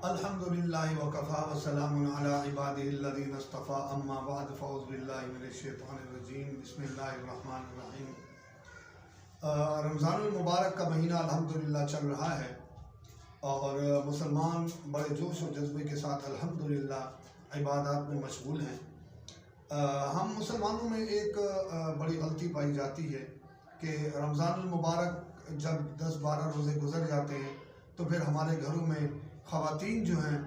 الحمدللہ وکفا وسلام علی عبادہ الذین اصطفیٰ اما بعد فاعوذ باللہ من الشیطان الرجیم بسم اللہ الرحمن الرحیم۔ رمضان المبارک کا مہینہ الحمدللہ چل رہا ہے اور مسلمان بڑے جوش و جذبے کے ساتھ الحمدللہ عبادات میں مشغول ہیں۔ ہم مسلمانوں میں ایک بڑی غلطی پائی جاتی ہے کہ رمضان المبارک جب 10-12 روزے گزر جاتے ہیں تو پھر ہمارے گھروں میں خواتین جو ہیں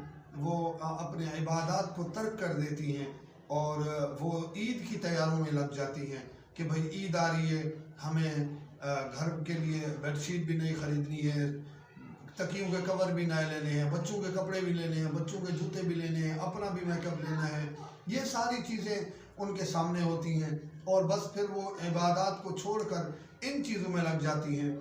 وہ اپنے عبادات کو ترک کر دیتی ہیں اور وہ عید کی تیاریوں میں لگ جاتی ہیں کہ بھئی عید آ رہی ہے، ہمیں گھر کے لیے بیڈ شیٹ بھی نہیں خریدنی ہے، تکیوں کے کور بھی نئے لینے ہیں، بچوں کے کپڑے بھی لینے ہیں، بچوں کے جوتے بھی لینے ہیں، اپنا بھی میک اپ لینا ہے۔ یہ ساری چیزیں ان کے سامنے ہوتی ہیں اور بس پھر وہ عبادات کو چھوڑ کر ان چیزوں میں لگ جاتی ہیں۔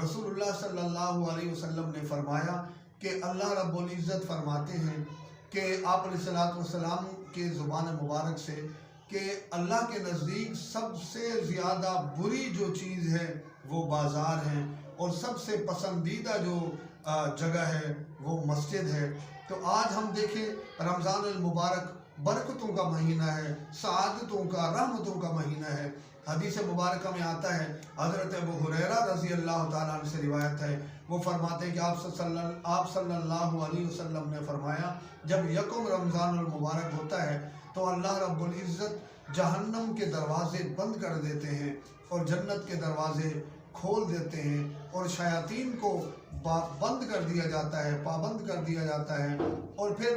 رسول اللہ صلی اللہ علیہ وسلم نے فرمایا کہ اللہ رب العزت فرماتے ہیں کہ آپ علیہ السلام کے زبان مبارک سے کہ اللہ کے نزدیک سب سے زیادہ بری جو چیز ہے وہ بازار ہے اور سب سے پسندیدہ جو جگہ ہے وہ مسجد ہے۔ تو آج ہم دیکھیں رمضان المبارک برکتوں کا مہینہ ہے، سعادتوں کا، رحمتوں کا مہینہ ہے۔ حدیث مبارکہ میں آتا ہے، حضرت ابو ہریرہ رضی اللہ تعالیٰ عنہ سے روایت ہے، وہ فرماتے ہیں کہ آپ صلی اللہ علیہ وسلم نے فرمایا جب یکم رمضان المبارک ہوتا ہے تو اللہ رب العزت جہنم کے دروازے بند کر دیتے ہیں اور جنت کے دروازے کھول دیتے ہیں اور شیاطین کو بند کر دیا جاتا ہے، پابند کر دیا جاتا ہے، اور پھر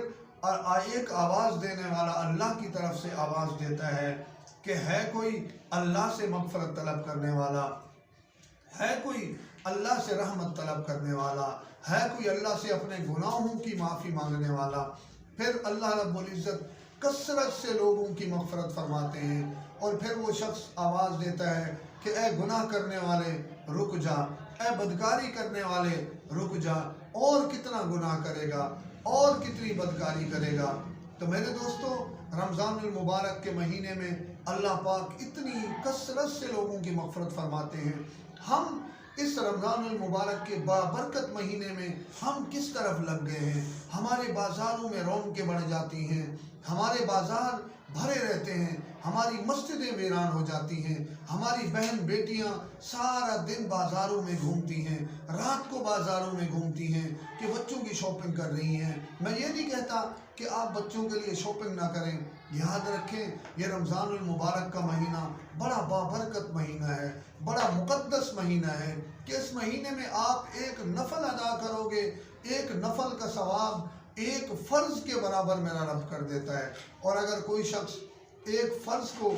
ایک آواز دینے والا اللہ کی طرف سے آواز دیتا ہے کہ ہے کوئی اللہ سے مغفرت طلب کرنے والا، ہے کوئی اللہ سے رحمت طلب کرنے والا، ہے کوئی اللہ سے اپنے گناہوں کی معافی مانگنے والا۔ پھر اللہ رب العزت کثرت سے لوگوں کی مغفرت فرماتے ہیں اور پھر وہ شخص آواز دیتا ہے کہ اے گناہ کرنے والے رک جا، اے بدکاری کرنے والے رک جا، اور کتنا گناہ کرے گا اور کتنی بدکاری کرے گا۔ تو میرے دوستو، رمضان المبارک کے مہینے میں اللہ پاک اتنی کثرت سے لوگوں کی مغفرت فرماتے ہیں۔ ہم اس رمضان المبارک کے بابرکت مہینے میں ہم کس طرف لگ گئے ہیں؟ ہمارے بازاروں میں رونقیں بڑھ جاتی ہیں، ہمارے بازار بھرے رہتے ہیں، ہماری مسجدیں ویران ہو جاتی ہیں، ہماری بہن بیٹیاں سارا دن بازاروں میں گھومتی ہیں، رات کو بازاروں میں گھومتی ہیں کہ بچوں کی شاپنگ کر رہی ہیں۔ میں یہ نہیں کہتا کہ آپ بچوں کے لیے شاپنگ نہ کریں، یاد رکھیں یہ رمضان المبارک کا مہینہ بڑا بابرکت مہینہ ہے، بڑا مقدس مہینہ ہے کہ اس مہینے میں آپ ایک نفل ادا کرو گے، ایک نفل کا ثواب ایک فرض کے برابر میرا رب کر دیتا ہے، اور اگر کوئی شخص ایک فرض کو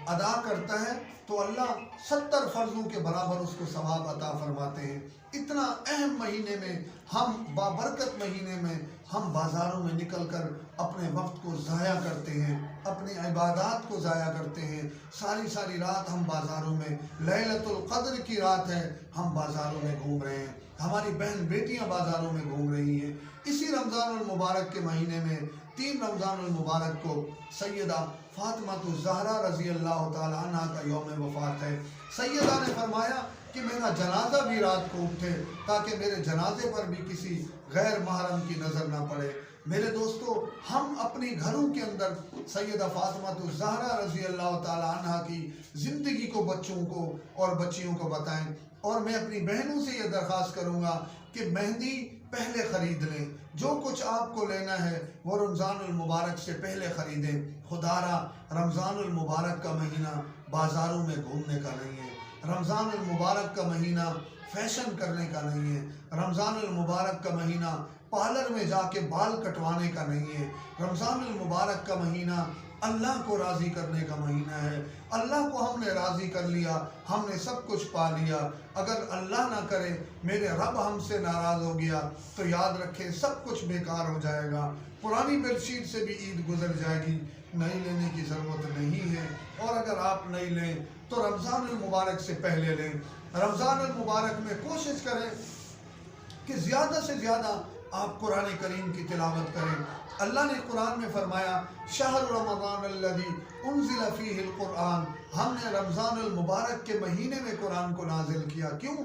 ادا کرتا ہے تو اللہ 70 فرضوں کے برابر اس کو ثواب عطا فرماتے ہیں۔ اتنا اہم مہینے میں ہم بابرکت مہینے میں ہم بازاروں میں نکل کر اپنے وقت کو ضائع کرتے ہیں، اپنی عبادات کو ضائع کرتے ہیں۔ ساری رات ہم بازاروں میں، لیلۃ القدر کی رات ہے، ہم بازاروں میں گھوم رہے ہیں، ہماری بہن بیٹیاں بازاروں میں گھوم رہی ہیں۔ اسی رمضان المبارک کے مہینے میں 3 رمضان المبارک کو سیدہ فاطمہ الزہرا رضی اللہ تعالیٰ عنہ کا یوم وفات ہے۔ سیدہ نے فرمایا کہ میرا جنازہ بھی رات کو اٹھے تاکہ میرے جنازے پر بھی کسی غیر محرم کی نظر نہ پڑے۔ میرے دوستو، ہم اپنی گھروں کے اندر سیدہ فاطمہ الزہرا رضی اللہ تعالیٰ عنہ کی زندگی کو بچوں کو اور بچیوں کو بتائیں، اور میں اپنی بہنوں سے یہ درخواست کروں گا کہ مہندی پہلے خرید لیں، جو کچھ آپ کو لینا ہے وہ رمضان المبارک سے پہلے خریدیں۔ خدا را رمضان المبارک کا مہینہ بازاروں میں گھومنے کا نہیں ہے، رمضان المبارک کا مہینہ فیشن کرنے کا نہیں ہے، رمضان المبارک کا مہینہ پارلر میں جا کے بال کٹوانے کا نہیں ہے، رمضان المبارک کا مہینہ اللہ کو راضی کرنے کا مہینہ ہے۔ اللہ کو ہم نے راضی کر لیا، ہم نے سب کچھ پا لیا۔ اگر اللہ نہ کرے میرے رب ہم سے ناراض ہو گیا تو یاد رکھیں سب کچھ بیکار ہو جائے گا، پرانی بیڈ شیٹ سے بھی عید گزر جائے گی، نئی لینے کی ضرورت نہیں ہے، اور اگر آپ نئی لیں تو رمضان المبارک سے پہلے لیں۔ رمضان المبارک میں کوشش کریں کہ زیادہ سے زیادہ آپ قرآن کریم کی تلاوت کریں۔ اللہ نے قرآن میں فرمایا شہر رمضان الذی انزل فیہ القرآن، ہم نے رمضان المبارک کے مہینے میں قرآن کو نازل کیا، کیوں؟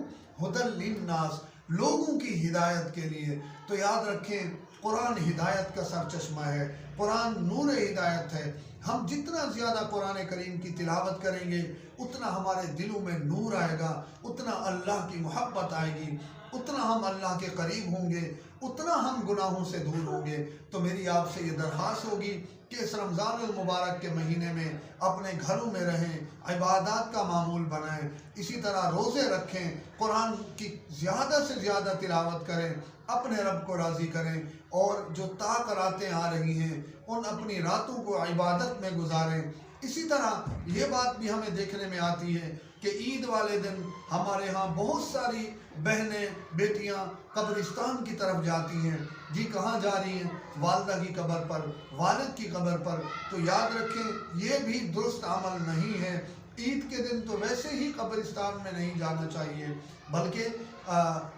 ھدی للناس، لوگوں کی ہدایت کے لیے۔ تو یاد رکھیں قرآن ہدایت کا سرچشمہ ہے، قرآن نور ہدایت ہے۔ ہم جتنا زیادہ قرآن کریم کی تلاوت کریں گے اتنا ہمارے دلوں میں نور آئے گا، اتنا اللہ کی محبت آئے گی، اتنا ہم اللہ کے قریب ہوں گے، اتنا ہم گناہوں سے دور ہوں گے۔ تو میری آپ سے یہ درخواست ہوگی کہ اس رمضان المبارک کے مہینے میں اپنے گھروں میں رہیں، عبادات کا معمول بنائیں، اسی طرح روزے رکھیں، قرآن کی زیادہ سے زیادہ تلاوت کریں، اپنے رب کو راضی کریں، اور جو طاق راتیں آ رہی ہیں ان اپنی راتوں کو عبادت میں گزاریں۔ اسی طرح یہ بات بھی ہمیں دیکھنے میں آتی ہے کہ عید والے دن ہمارے ہاں بہت ساری بہنیں بیٹیاں قبرستان کی طرف جاتی ہیں۔ جی کہاں جا رہی ہیں؟ والدہ کی قبر پر، والد کی قبر پر۔ تو یاد رکھیں یہ بھی درست عمل نہیں ہے۔ عید کے دن تو ویسے ہی قبرستان میں نہیں جانا چاہیے، بلکہ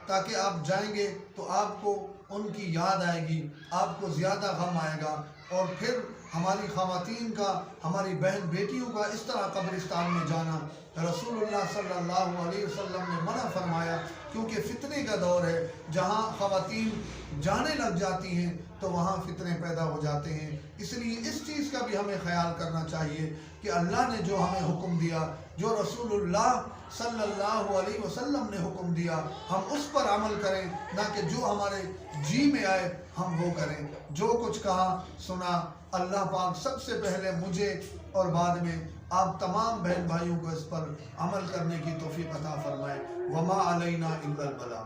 تاکہ آپ جائیں گے تو آپ کو ان کی یاد آئے گی، آپ کو زیادہ غم آئے گا، اور پھر ہماری خواتین کا، ہماری بہن بیٹیوں کا اس طرح قبرستان میں جانا رسول اللہ صلی اللہ علیہ وسلم نے منع فرمایا، کیونکہ فتنے کا دور ہے۔ جہاں خواتین جانے لگ جاتی ہیں تو وہاں فتنے پیدا ہو جاتے ہیں۔ اس لیے اس چیز کا بھی ہمیں خیال کرنا چاہیے کہ اللہ نے جو ہمیں حکم دیا، جو رسول اللہ صلی اللہ علیہ وسلم نے حکم دیا، ہم اس پر عمل کریں، نہ کہ جو ہمارے جی میں آئے ہم وہ کریں۔ جو کچھ کہا سنا، اللہ پاک سب سے پہلے مجھے اور بعد میں آپ تمام بہن بھائیوں کو اس پر عمل کرنے کی توفیق عطا فرمائے۔ وما علینا الا البلاغ۔